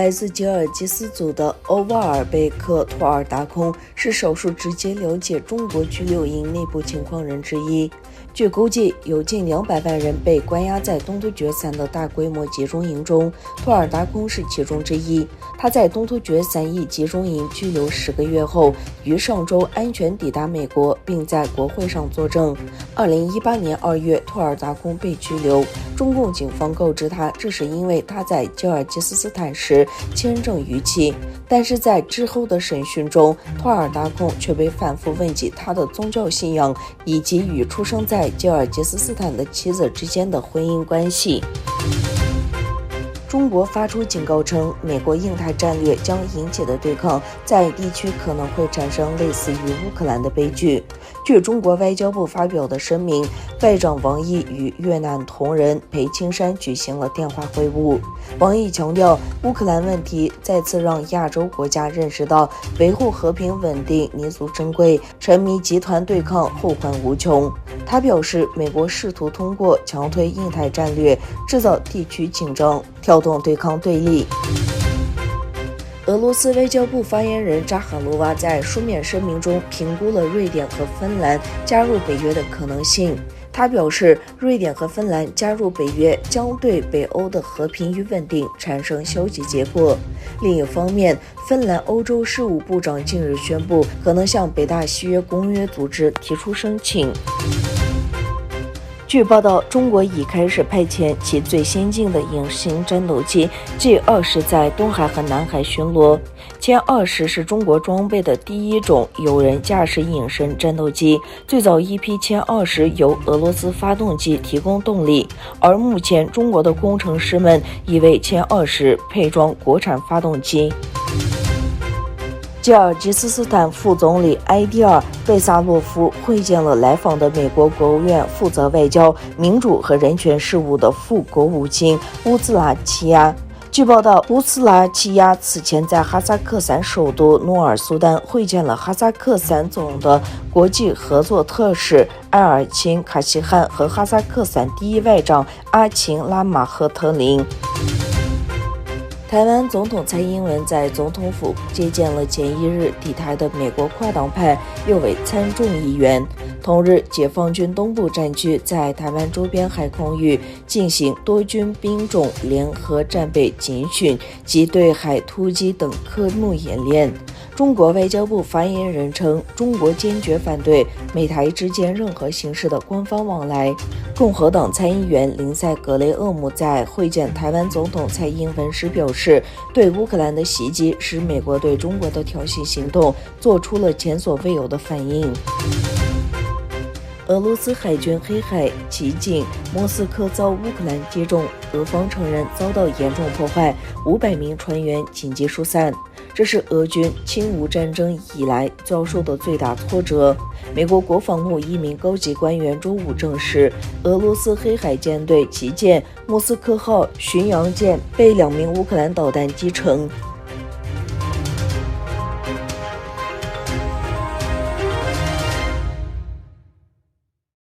来自吉尔吉斯族的欧瓦尔贝克托尔达空是少数直接了解中国拘留营内部情况人之一。据估计，有近200万人被关押在东突厥3的大规模集中营中，托尔达空是其中之一。他在东突厥3一集中营拘留10个月后，于上周安全抵达美国，并在国会上作证。2018年2月，托尔达空被拘留，中共警方告知他，这是因为他在吉尔吉斯斯坦时签证逾期。但是在之后的审讯中，托尔达空却被反复问及他的宗教信仰以及与出生在吉尔吉斯斯坦的妻子之间的婚姻关系。中国发出警告称，美国印太战略将引起的对抗在地区可能会产生类似于乌克兰的悲剧。据中国外交部发表的声明，外长王毅与越南同仁裴青山举行了电话会晤。王毅强调，乌克兰问题再次让亚洲国家认识到维护和平稳定弥足珍贵，沉迷集团对抗后患无穷。他表示，美国试图通过强推印太战略制造地区紧张，挑动对抗对立。俄罗斯外交部发言人扎哈罗娃在书面声明中评估了瑞典和芬兰加入北约的可能性。他表示，瑞典和芬兰加入北约将对北欧的和平与稳定产生消极结果。另一方面，芬兰欧洲事务部长近日宣布，可能向北大西约公约组织提出申请。据报道，中国已开始派遣其最先进的隐形战斗机 G-20在东海和南海巡逻。歼20是中国装备的第一种有人驾驶隐身战斗机，最早一批歼20由俄罗斯发动机提供动力，而目前中国的工程师们已为歼20配装国产发动机。吉尔吉斯斯坦副总理埃迪尔·贝萨洛夫会见了来访的美国国务院负责外交、民主和人权事务的副国务卿乌兹拉齐亚。据报道，乌兹拉齐亚此前在哈萨克斯坦首都努尔苏丹会见了哈萨克斯坦总的国际合作特使埃尔钦卡西汗和哈萨克斯坦第一外长阿琴拉马赫特林。台湾总统蔡英文在总统府接见了前一日抵台的美国跨党派右委参众议员。同日，解放军东部战区在台湾周边海空域进行多军兵种联合战备警训及对海突击等科目演练。中国外交部发言人称，中国坚决反对美台之间任何形式的官方往来。共和党参议员林赛·格雷厄姆在会见台湾总统蔡英文时表示，对乌克兰的袭击使美国对中国的挑衅行动做出了前所未有的反应。俄罗斯海军黑海旗舰莫斯科遭乌克兰击中，俄方承认遭到严重破坏，500名船员紧急疏散。这是俄军侵乌战争以来遭受的最大挫折。美国国防部一名高级官员周五证实，俄罗斯黑海舰队旗舰莫斯科号巡洋舰被2名乌克兰导弹击沉。